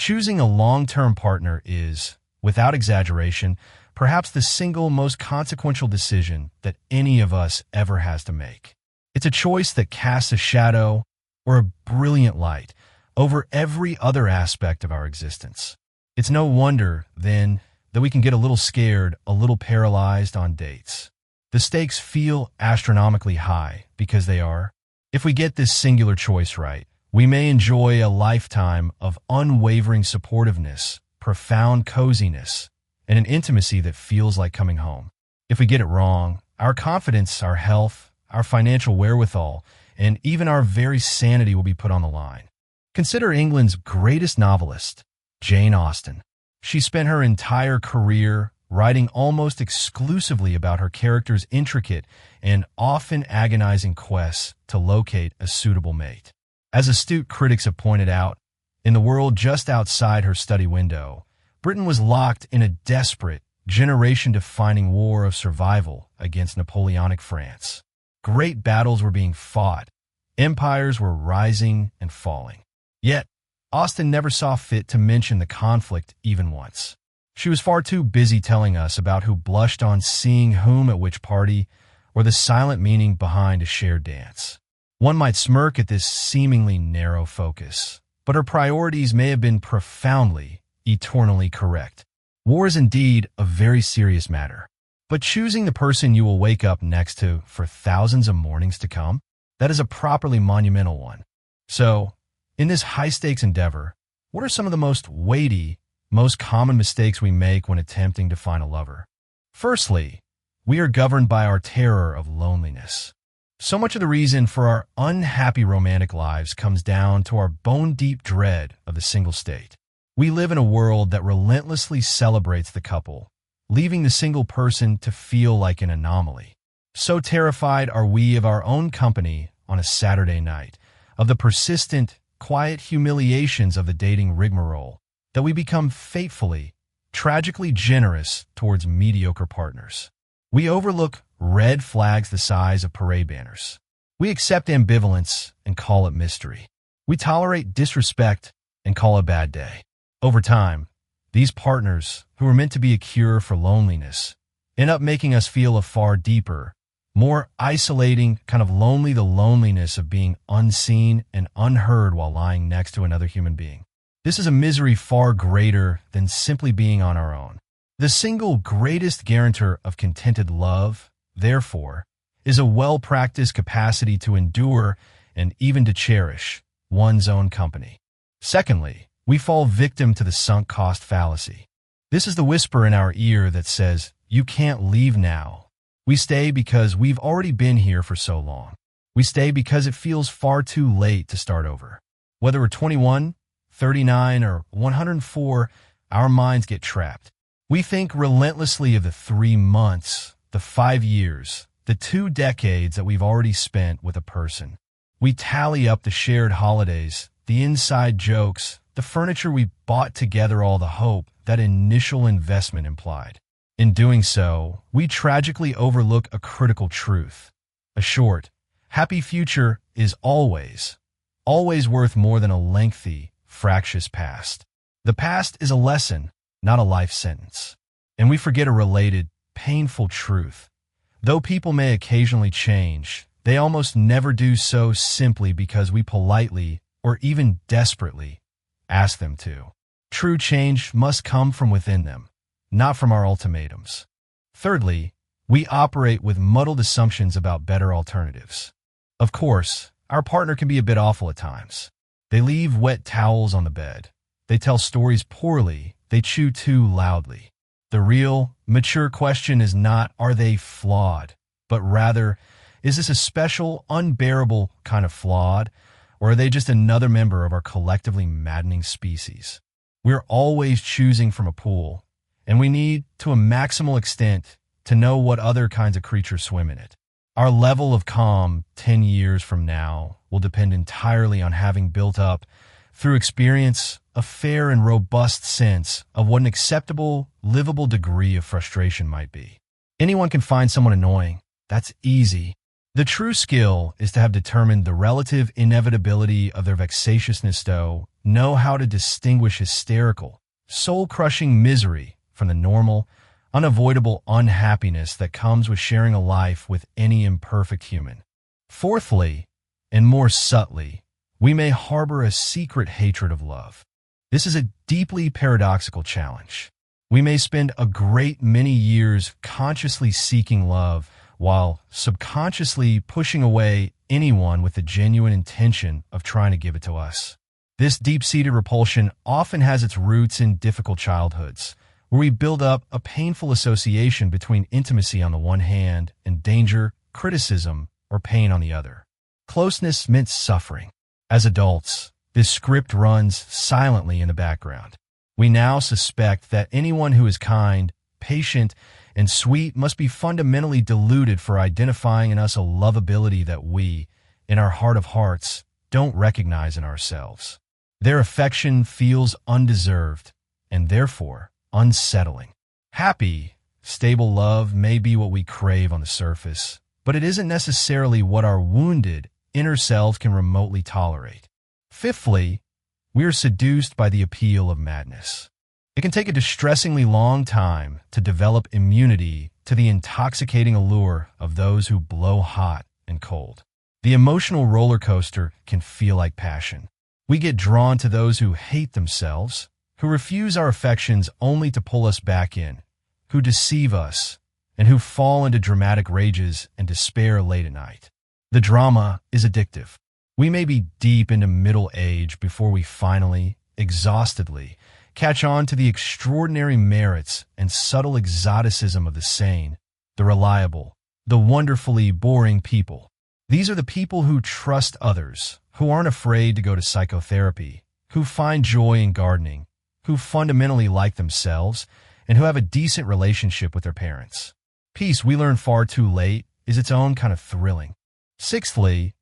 Choosing a long-term partner is, without exaggeration, perhaps the single most consequential decision that any of us ever has to make. It's a choice that casts a shadow or a brilliant light over every other aspect of our existence. It's no wonder, then, that we can get a little scared, a little paralyzed on dates. The stakes feel astronomically high because they are. If we get this singular choice right, we may enjoy a lifetime of unwavering supportiveness, profound coziness, and an intimacy that feels like coming home. If we get it wrong, our confidence, our health, our financial wherewithal, and even our very sanity will be put on the line. Consider England's greatest novelist, Jane Austen. She spent her entire career writing almost exclusively about her character's intricate and often agonizing quests to locate a suitable mate. As astute critics have pointed out, in the world just outside her study window, Britain was locked in a desperate, generation-defining war of survival against Napoleonic France. Great battles were being fought. Empires were rising and falling. Yet, Austen never saw fit to mention the conflict even once. She was far too busy telling us about who blushed on seeing whom at which party, or the silent meaning behind a shared dance. One might smirk at this seemingly narrow focus, but her priorities may have been profoundly, eternally correct. War is indeed a very serious matter, but choosing the person you will wake up next to for thousands of mornings to come, that is a properly monumental one. So, in this high-stakes endeavor, what are some of the most weighty, most common mistakes we make when attempting to find a lover? Firstly, we are governed by our terror of loneliness. So much of the reason for our unhappy romantic lives comes down to our bone-deep dread of the single state. We live in a world that relentlessly celebrates the couple, leaving the single person to feel like an anomaly. So terrified are we of our own company on a Saturday night, of the persistent, quiet humiliations of the dating rigmarole, that we become fatefully, tragically generous towards mediocre partners. We overlook red flags the size of parade banners. We accept ambivalence and call it mystery. We tolerate disrespect and call it a bad day. Over time, these partners, who are meant to be a cure for loneliness, end up making us feel a far deeper, more isolating, kind of lonely the loneliness of being unseen and unheard while lying next to another human being. This is a misery far greater than simply being on our own. The single greatest guarantor of contented love, therefore, is a well-practiced capacity to endure and even to cherish one's own company. Secondly, we fall victim to the sunk cost fallacy. This is the whisper in our ear that says, "You can't leave now." We stay because we've already been here for so long. We stay because it feels far too late to start over. Whether we're 21, 39, or 104, our minds get trapped. We think relentlessly of the 3 months, the 5 years, the 2 decades that we've already spent with a person. We tally up the shared holidays, the inside jokes, the furniture we bought together, all the hope that initial investment implied. In doing so, we tragically overlook a critical truth. A short, happy future is always worth more than a lengthy, fractious past. The past is a lesson, not a life sentence. And we forget a related, painful truth. Though people may occasionally change, they almost never do so simply because we politely, or even desperately, ask them to. True change must come from within them, not from our ultimatums. Thirdly, we operate with muddled assumptions about better alternatives. Of course, our partner can be a bit awful at times. They leave wet towels on the bed. They tell stories poorly. They chew too loudly. The real, mature question is not, are they flawed? But rather, is this a special, unbearable kind of flawed? Or are they just another member of our collectively maddening species? We're always choosing from a pool, and we need, to a maximal extent, to know what other kinds of creatures swim in it. Our level of calm 10 years from now will depend entirely on having built up, through experience, a fair and robust sense of what an acceptable, livable degree of frustration might be. Anyone can find someone annoying. That's easy. The true skill is to have determined the relative inevitability of their vexatiousness, though, know how to distinguish hysterical, soul-crushing misery from the normal, unavoidable unhappiness that comes with sharing a life with any imperfect human. Fourthly, and more subtly, we may harbor a secret hatred of love. This is a deeply paradoxical challenge. We may spend a great many years consciously seeking love while subconsciously pushing away anyone with the genuine intention of trying to give it to us. This deep-seated repulsion often has its roots in difficult childhoods, where we build up a painful association between intimacy on the one hand and danger, criticism, or pain on the other. Closeness meant suffering. As adults, this script runs silently in the background. We now suspect that anyone who is kind, patient, and sweet must be fundamentally deluded for identifying in us a lovability that we, in our heart of hearts, don't recognize in ourselves. Their affection feels undeserved and therefore unsettling. Happy, stable love may be what we crave on the surface, but it isn't necessarily what our wounded inner selves can remotely tolerate. Fifthly, we are seduced by the appeal of madness. It can take a distressingly long time to develop immunity to the intoxicating allure of those who blow hot and cold. The emotional roller coaster can feel like passion. We get drawn to those who hate themselves, who refuse our affections only to pull us back in, who deceive us, and who fall into dramatic rages and despair late at night. The drama is addictive. We may be deep into middle age before we finally, exhaustedly, catch on to the extraordinary merits and subtle exoticism of the sane, the reliable, the wonderfully boring people. These are the people who trust others, who aren't afraid to go to psychotherapy, who find joy in gardening, who fundamentally like themselves, and who have a decent relationship with their parents. Peace, we learn far too late, is its own kind of thrilling. Sixthly,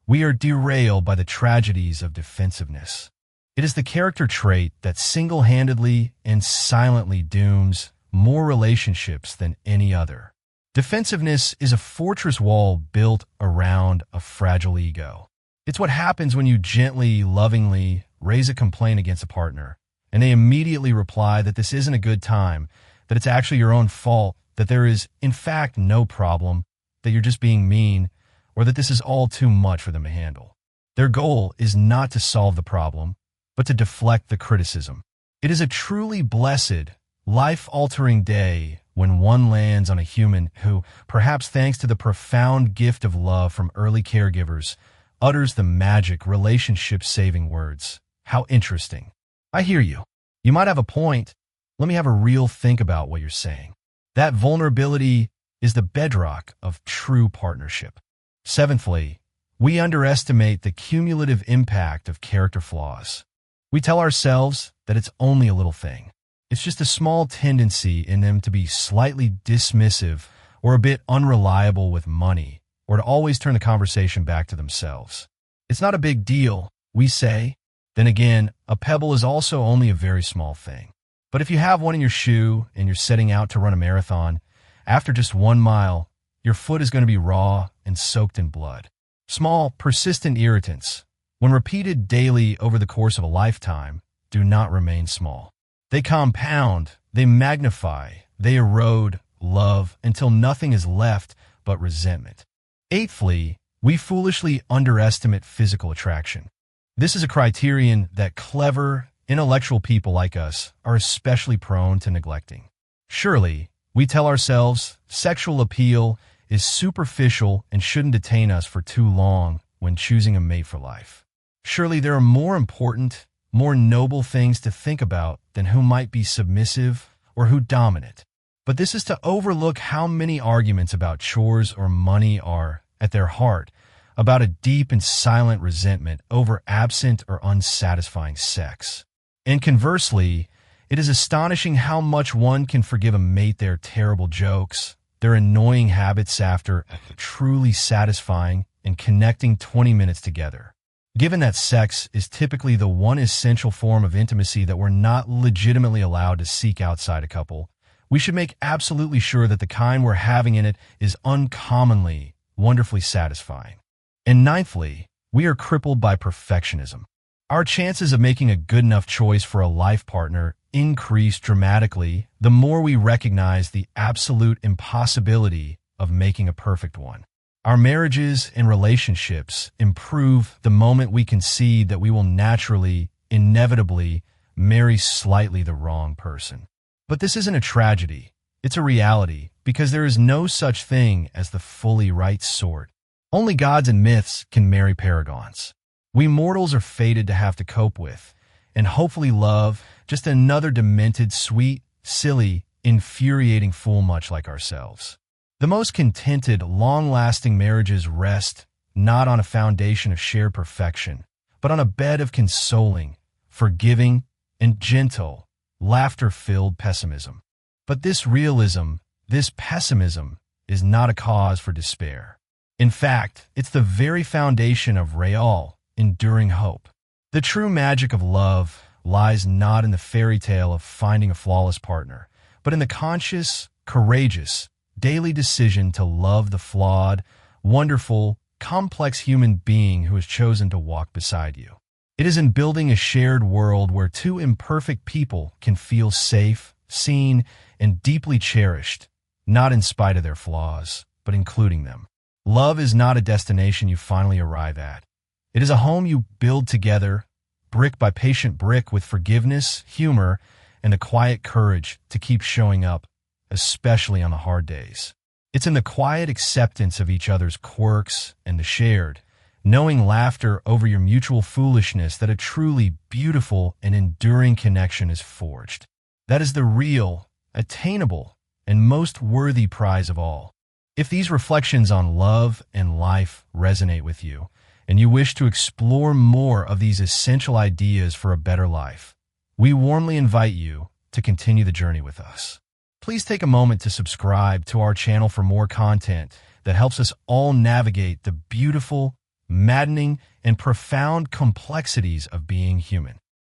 we are derailed by the tragedies of defensiveness. It is the character trait that single-handedly and silently dooms more relationships than any other. Defensiveness is a fortress wall built around a fragile ego. It's what happens when you gently, lovingly raise a complaint against a partner, and they immediately reply that this isn't a good time, that it's actually your own fault, that there is, in fact, no problem, that you're just being mean, or that this is all too much for them to handle. Their goal is not to solve the problem, but to deflect the criticism. It is a truly blessed, life-altering day when one lands on a human who, perhaps thanks to the profound gift of love from early caregivers, utters the magic relationship-saving words. How interesting. I hear you. You might have a point. Let me have a real think about what you're saying. That vulnerability is the bedrock of true partnership. Seventhly, we underestimate the cumulative impact of character flaws. We tell ourselves that it's only a little thing. It's just a small tendency in them to be slightly dismissive or a bit unreliable with money, or to always turn the conversation back to themselves. It's not a big deal, we say. Then again, a pebble is also only a very small thing. But if you have one in your shoe and you're setting out to run a marathon, after just 1 mile, your foot is going to be raw and soaked in blood. Small, persistent irritants, when repeated daily over the course of a lifetime, do not remain small. They compound, they magnify, they erode love until nothing is left but resentment. Eighthly, we foolishly underestimate physical attraction. This is a criterion that clever, intellectual people like us are especially prone to neglecting. Surely, we tell ourselves sexual appeal is superficial and shouldn't detain us for too long when choosing a mate for life. Surely there are more important, more noble things to think about than who might be submissive or who dominant. But this is to overlook how many arguments about chores or money are, at their heart, about a deep and silent resentment over absent or unsatisfying sex. And conversely, it is astonishing how much one can forgive a mate their terrible jokes, their annoying habits after truly satisfying and connecting 20 minutes together. Given that sex is typically the one essential form of intimacy that we're not legitimately allowed to seek outside a couple, we should make absolutely sure that the kind we're having in it is uncommonly, wonderfully satisfying. And ninthly, we are crippled by perfectionism. Our chances of making a good enough choice for a life partner increase dramatically the more we recognize the absolute impossibility of making a perfect one. Our marriages and relationships improve the moment we concede that we will naturally, inevitably, marry slightly the wrong person. But this isn't a tragedy. It's a reality, because there is no such thing as the fully right sort. Only gods and myths can marry paragons. We mortals are fated to have to cope with, and hopefully love, just another demented, sweet, silly, infuriating fool much like ourselves. The most contented, long-lasting marriages rest not on a foundation of shared perfection, but on a bed of consoling, forgiving, and gentle, laughter-filled pessimism. But this realism, this pessimism, is not a cause for despair. In fact, it's the very foundation of real, enduring hope. The true magic of love lies not in the fairy tale of finding a flawless partner, but in the conscious, courageous, daily decision to love the flawed, wonderful, complex human being who has chosen to walk beside you. It is in building a shared world where two imperfect people can feel safe, seen, and deeply cherished, not in spite of their flaws, but including them. Love is not a destination you finally arrive at. It is a home you build together, brick by patient brick, with forgiveness, humor, and the quiet courage to keep showing up, especially on the hard days. It's in the quiet acceptance of each other's quirks and the shared, knowing laughter over your mutual foolishness that a truly beautiful and enduring connection is forged. That is the real, attainable, and most worthy prize of all. If these reflections on love and life resonate with you, and you wish to explore more of these essential ideas for a better life, we warmly invite you to continue the journey with us. Please take a moment to subscribe to our channel for more content that helps us all navigate the beautiful, maddening, and profound complexities of being human.